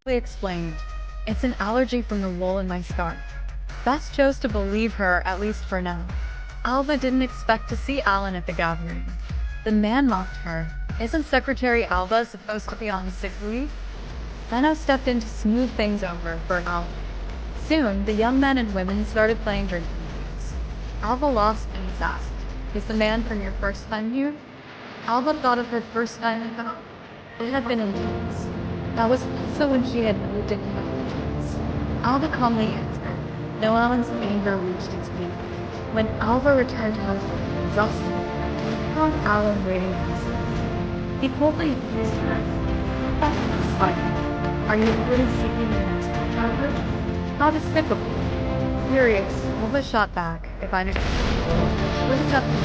He explained, "It's an allergy from the wool in my scarf." Bess chose to believe her, at least for now. Alva didn't expect to see Alan at the gathering. The man mocked her. "Isn't Secretary Alva supposed to be on sick leave?" Benno stepped in to smooth things over for Alva. Soon, the young men and women started playing drinking games. Alva lost and was asked, "Is the man from your first time here?" Alva thought of her first time in home. It had been in weeks. That was also when she had moved into the Philippines. Alva calmly answered. No, Alan's anger reached its peak. When Alva returned home, exhausted, he found Alan waiting for him. He coldly accused her. "That's fine. Are you really seeking the next childhood? How despicable." Furious, Alva shot back. "If I knew what is up to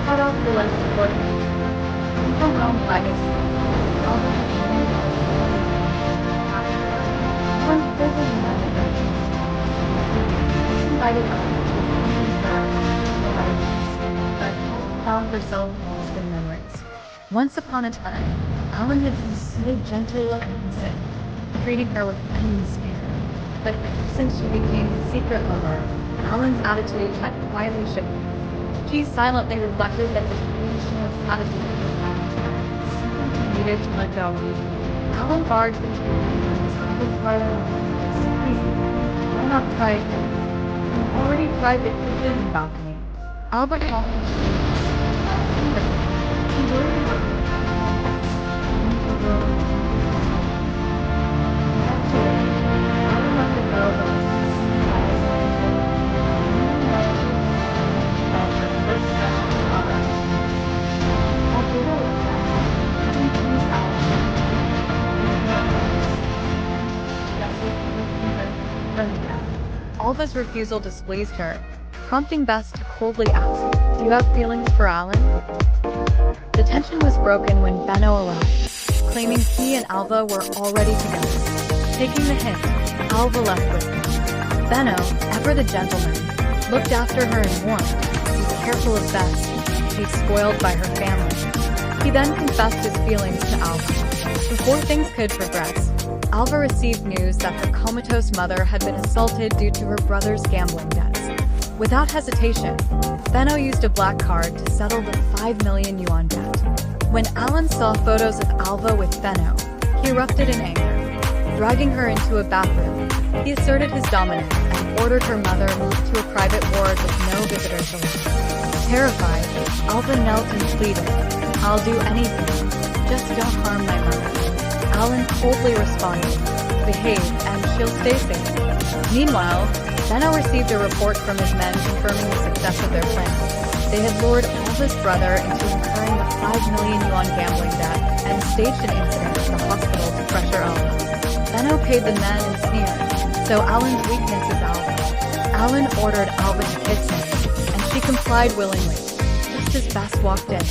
cut off the left foot. Come on, Gladys. Found herself lost in memories. Once upon a time, Alan had been so gentle and sick, treating her with endless care. But since she became his secret lover, Alan's attitude had quietly shifted. She silently reflected that the creation of attitude needed to let go. Alan barged into the why not try again? You already tried the kitchen balcony. Albert called me. She worried about me. Alan let her go. Alva's refusal displeased her, prompting Bess to coldly ask, "Do you have feelings for Alan?" The tension was broken when Benno arrived, claiming he and Alva were already together. Taking the hint, Alva left with him. Benno, ever the gentleman, looked after her in warmth. He was careful of Bess, she'd spoiled by her family. He then confessed his feelings to Alva. Before things could progress, Alva received news that her comatose mother had been assaulted due to her brother's gambling debts. Without hesitation, Benno used a black card to settle the 5 million yuan debt. When Alan saw photos of Alva with Benno, he erupted in anger. Dragging her into a bathroom, he asserted his dominance and ordered her mother moved to a private ward with no visitors allowed. Terrified, Alva knelt and pleaded, "I'll do anything, just don't harm my mother." Alan coldly responded, "Behave and she'll stay safe." Meanwhile, Benno received a report from his men confirming the success of their plan. They had lured Alva's brother into incurring the 5 million yuan gambling debt and staged an incident at the hospital to pressure Alva. Benno paid the men and sneered, so Alan's weakness is Alva. Alan ordered Alva to kiss him, and she complied willingly, just as Bess walked in.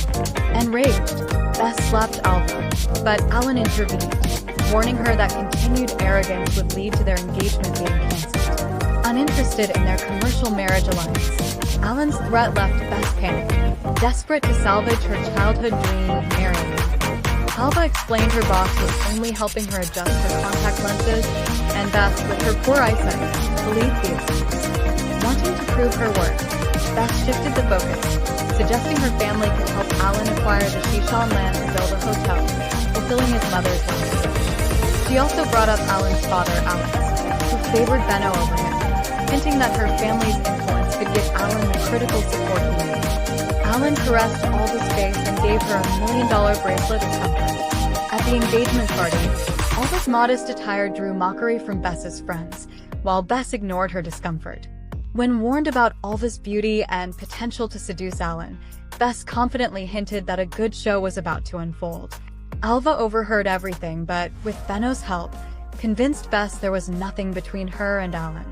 Enraged, Bess slapped Alva, but Alan intervened, warning her that continued arrogance would lead to their engagement being cancelled. Uninterested in their commercial marriage alliance, Alan's threat left Bess panicked, desperate to salvage her childhood dream of marrying. Alva explained her boss was only helping her adjust her contact lenses, and Bess, with her poor eyesight, believed the excuse. Wanting to prove her worth, Bess shifted the focus, suggesting her family could help Alan acquire the Shishan land to build a hotel, fulfilling his mother's wishes. She also brought up Alan's father, Alex, who favored Benno over him, hinting that her family's influence could give Alan the critical support he needed. Alan caressed Alva's face and gave her a $1 million bracelet of comfort. At the engagement party, Alva's modest attire drew mockery from Bess's friends, while Bess ignored her discomfort. When warned about Alva's beauty and potential to seduce Alan, Bess confidently hinted that a good show was about to unfold. Alva overheard everything, but with Benno's help, convinced Bess there was nothing between her and Alan.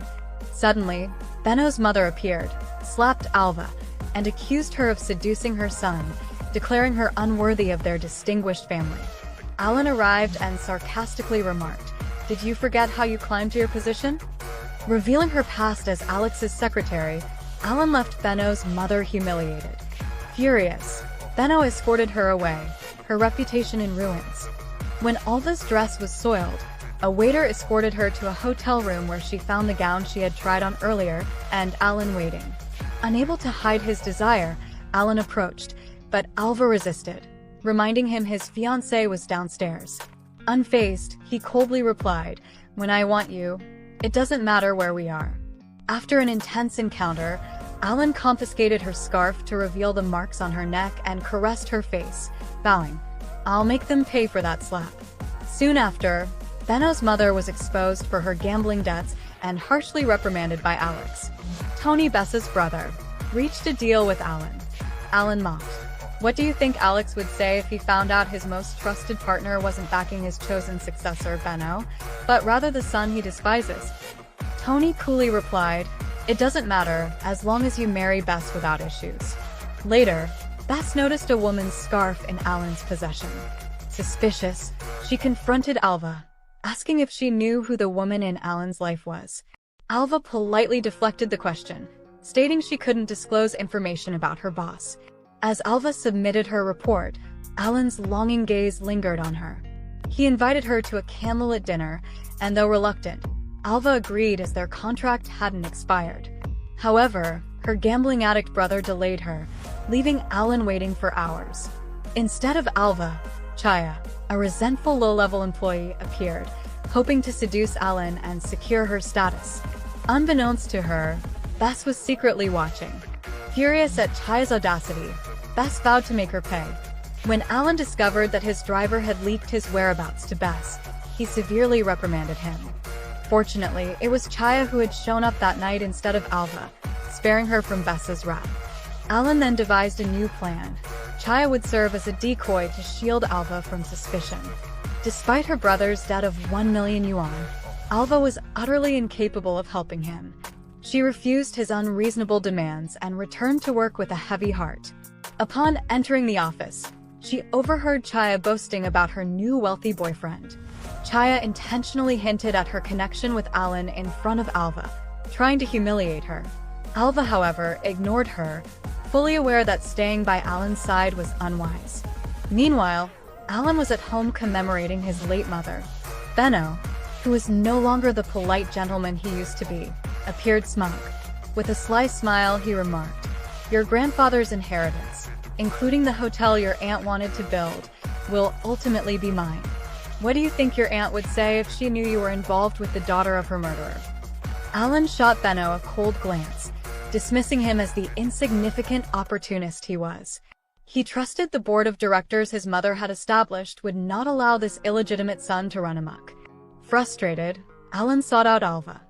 Suddenly, Benno's mother appeared, slapped Alva, and accused her of seducing her son, declaring her unworthy of their distinguished family. Alan arrived and sarcastically remarked, "Did you forget how you climbed to your position?" Revealing her past as Alex's secretary, Alan left Benno's mother humiliated. Furious, Benno escorted her away, her reputation in ruins. When Alva's dress was soiled, a waiter escorted her to a hotel room where she found the gown she had tried on earlier, and Alan waiting. Unable to hide his desire, Alan approached, but Alva resisted, reminding him his fiancée was downstairs. Unfazed, he coldly replied, "When I want you, it doesn't matter where we are." After an intense encounter, Alan confiscated her scarf to reveal the marks on her neck and caressed her face, vowing, "I'll make them pay for that slap." Soon after, Benno's mother was exposed for her gambling debts and harshly reprimanded by Alex. Tony, Bess's brother, reached a deal with Alan. Alan mocked. What do you think Alex would say if he found out his most trusted partner wasn't backing his chosen successor, Benno, but rather the son he despises? Tony coolly replied, "It doesn't matter, as long as you marry Bess without issues." Later, Bess noticed a woman's scarf in Alan's possession. Suspicious, she confronted Alva, asking if she knew who the woman in Alan's life was. Alva politely deflected the question, stating she couldn't disclose information about her boss. As Alva submitted her report, Alan's longing gaze lingered on her. He invited her to a candlelit dinner, and though reluctant, Alva agreed as their contract hadn't expired. However, her gambling addict brother delayed her, leaving Alan waiting for hours. Instead of Alva, Chaya, a resentful low-level employee, appeared, hoping to seduce Alan and secure her status. Unbeknownst to her, Bess was secretly watching. Furious at Chaya's audacity, Bess vowed to make her pay. When Alan discovered that his driver had leaked his whereabouts to Bess, he severely reprimanded him. Fortunately, it was Chaya who had shown up that night instead of Alva, sparing her from Bess's wrath. Alan then devised a new plan. Chaya would serve as a decoy to shield Alva from suspicion. Despite her brother's debt of 1 million yuan, Alva was utterly incapable of helping him. She refused his unreasonable demands and returned to work with a heavy heart. Upon entering the office, she overheard Chaya boasting about her new wealthy boyfriend. Chaya intentionally hinted at her connection with Alan in front of Alva, trying to humiliate her. Alva, however, ignored her, fully aware that staying by Alan's side was unwise. Meanwhile, Alan was at home commemorating his late mother. Benno, who was no longer the polite gentleman he used to be, appeared smug. With a sly smile, he remarked, "Your grandfather's inheritance, including the hotel your aunt wanted to build, will ultimately be mine. What do you think your aunt would say if she knew you were involved with the daughter of her murderer?" Alan shot Benno a cold glance, dismissing him as the insignificant opportunist he was. He trusted the board of directors his mother had established would not allow this illegitimate son to run amok. Frustrated, Alan sought out Alva.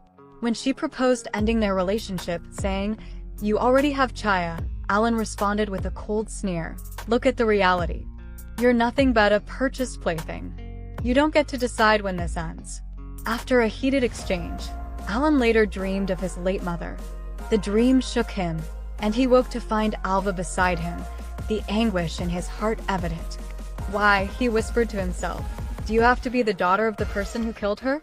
When she proposed ending their relationship, saying, "You already have Chaya," Alan responded with a cold sneer, "Look at the reality. You're nothing but a purchased plaything. You don't get to decide when this ends." After a heated exchange, Alan later dreamed of his late mother. The dream shook him, and he woke to find Alva beside him, the anguish in his heart evident. "Why," he whispered to himself, "do you have to be the daughter of the person who killed her?"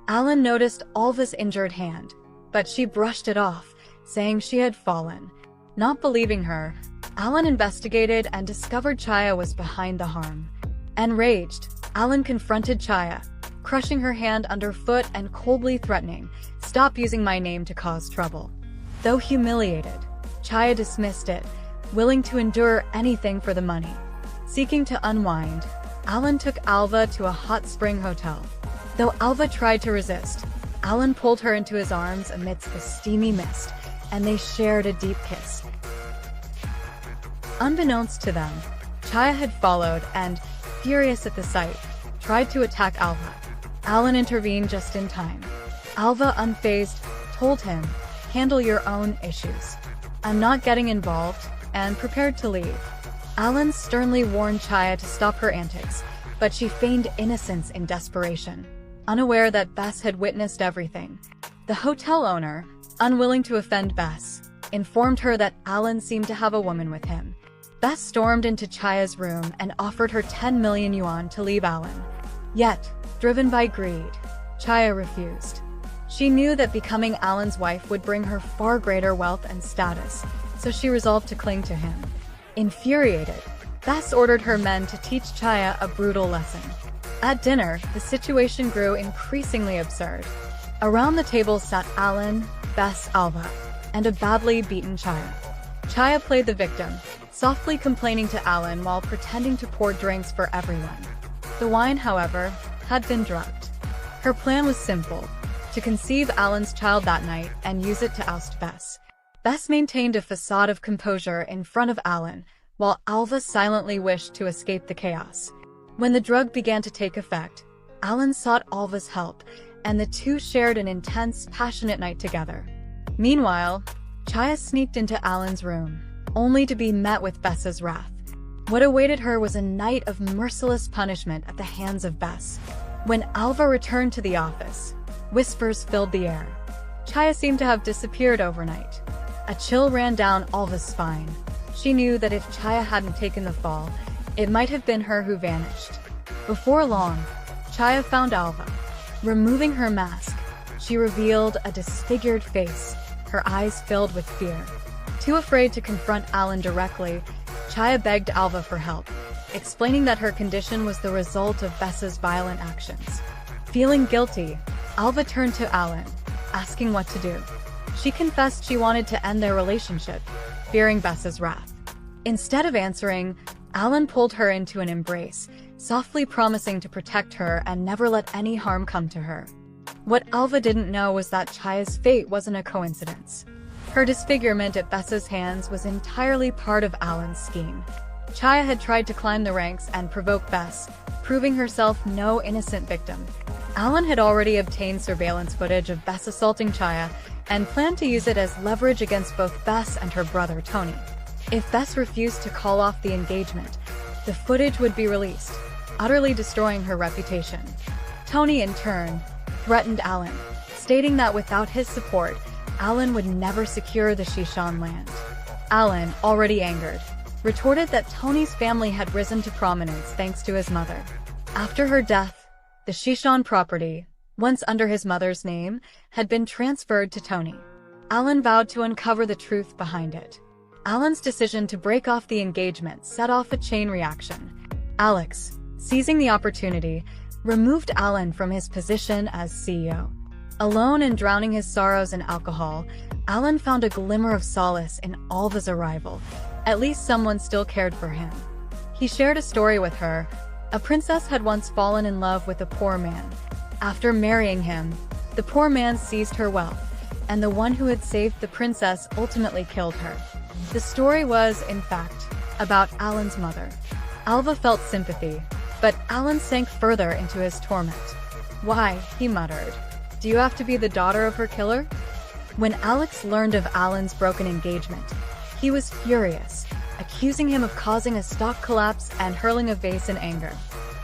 Alan noticed Alva's injured hand, but she brushed it off, saying she had fallen. Not believing her, Alan investigated and discovered Chaya was behind the harm. Enraged, Alan confronted Chaya, crushing her hand underfoot and coldly threatening, "Stop using my name to cause trouble." Though humiliated, Chaya dismissed it, willing to endure anything for the money. Seeking to unwind, Alan took Alva to a hot spring hotel. Though Alva tried to resist, Alan pulled her into his arms amidst the steamy mist, and they shared a deep kiss. Unbeknownst to them, Chaya had followed and, furious at the sight, tried to attack Alva. Alan intervened just in time. Alva, unfazed, told him, "Handle your own issues. I'm not getting involved," and prepared to leave. Alan sternly warned Chaya to stop her antics, but she feigned innocence in desperation, unaware that Bess had witnessed everything. The hotel owner, unwilling to offend Bess, informed her that Alan seemed to have a woman with him. Bess stormed into Chaya's room and offered her 10 million yuan to leave Alan. Yet, driven by greed, Chaya refused. She knew that becoming Alan's wife would bring her far greater wealth and status, so she resolved to cling to him. Infuriated, Bess ordered her men to teach Chaya a brutal lesson. At dinner, the situation grew increasingly absurd. Around the table sat Alan, Bess, Alva, and a badly beaten Chaya. Chaya played the victim, softly complaining to Alan while pretending to pour drinks for everyone. The wine, however, had been drugged. Her plan was simple: to conceive Alan's child that night and use it to oust Bess. Bess maintained a facade of composure in front of Alan, while Alva silently wished to escape the chaos. When the drug began to take effect, Alan sought Alva's help, and the two shared an intense, passionate night together. Meanwhile, Chaya sneaked into Alan's room, only to be met with Bess's wrath. What awaited her was a night of merciless punishment at the hands of Bess. When Alva returned to the office, whispers filled the air. Chaya seemed to have disappeared overnight. A chill ran down Alva's spine. She knew that if Chaya hadn't taken the fall, it might have been her who vanished. Before long, Chaya found Alva. Removing her mask, she revealed a disfigured face, her eyes filled with fear. Too afraid to confront Alan directly, Chaya begged Alva for help, explaining that her condition was the result of Bess's violent actions. Feeling guilty, Alva turned to Alan, asking what to do. She confessed she wanted to end their relationship, fearing Bess's wrath. Instead of answering, Alan pulled her into an embrace, softly promising to protect her and never let any harm come to her. What Alva didn't know was that Chaya's fate wasn't a coincidence. Her disfigurement at Bess's hands was entirely part of Alan's scheme. Chaya had tried to climb the ranks and provoke Bess, proving herself no innocent victim. Alan had already obtained surveillance footage of Bess assaulting Chaya and planned to use it as leverage against both Bess and her brother Tony. If Bess refused to call off the engagement, the footage would be released, utterly destroying her reputation. Tony, in turn, threatened Alan, stating that without his support, Alan would never secure the Shishan land. Alan, already angered, retorted that Tony's family had risen to prominence thanks to his mother. After her death, the Shishan property, once under his mother's name, had been transferred to Tony. Alan vowed to uncover the truth behind it. Alan's decision to break off the engagement set off a chain reaction. Alex, seizing the opportunity, removed Alan from his position as CEO. Alone and drowning his sorrows in alcohol, Alan found a glimmer of solace in Alva's arrival. At least someone still cared for him. He shared a story with her. A princess had once fallen in love with a poor man. After marrying him, the poor man seized her wealth, and the one who had saved the princess ultimately killed her. The story was, in fact, about Alan's mother. Alva felt sympathy, but Alan sank further into his torment. "Why," he muttered, "do you have to be the daughter of her killer?" When Alex learned of Alan's broken engagement, he was furious, accusing him of causing a stock collapse and hurling a vase in anger.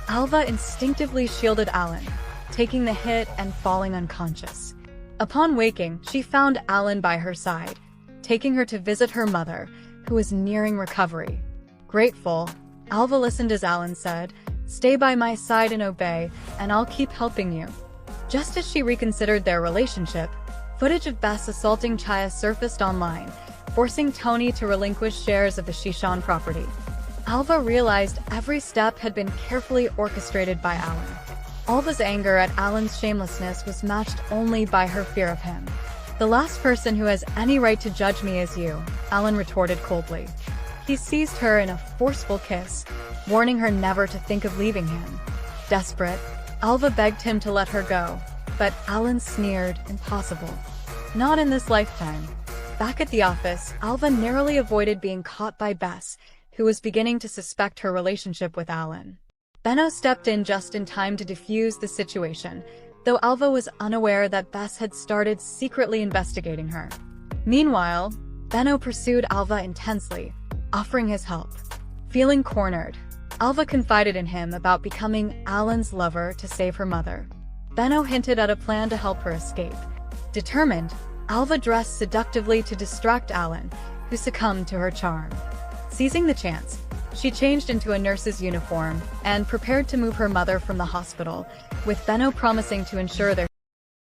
Alva instinctively shielded Alan, taking the hit and falling unconscious. Upon waking, she found Alan by her side, taking her to visit her mother, who was nearing recovery. Grateful, Alva listened as Alan said, "Stay by my side and obey, and I'll keep helping you." Just as she reconsidered their relationship, footage of Bess assaulting Chaya surfaced online, forcing Tony to relinquish shares of the Shishan property. Alva realized every step had been carefully orchestrated by Alan. Alva's anger at Alan's shamelessness was matched only by her fear of him. "The last person who has any right to judge me is you," Alan retorted coldly. He seized her in a forceful kiss, warning her never to think of leaving him. Desperate, Alva begged him to let her go, but Alan sneered, "Impossible. Not in this lifetime." Back at the office, Alva narrowly avoided being caught by Bess, who was beginning to suspect her relationship with Alan. Benno stepped in just in time to defuse the situation, though Alva was unaware that Bess had started secretly investigating her. Meanwhile, Benno pursued Alva intensely, offering his help. Feeling cornered, Alva confided in him about becoming Alan's lover to save her mother. Benno hinted at a plan to help her escape. Determined, Alva dressed seductively to distract Alan, who succumbed to her charm. Seizing the chance, she changed into a nurse's uniform and prepared to move her mother from the hospital, with Benno promising to ensure their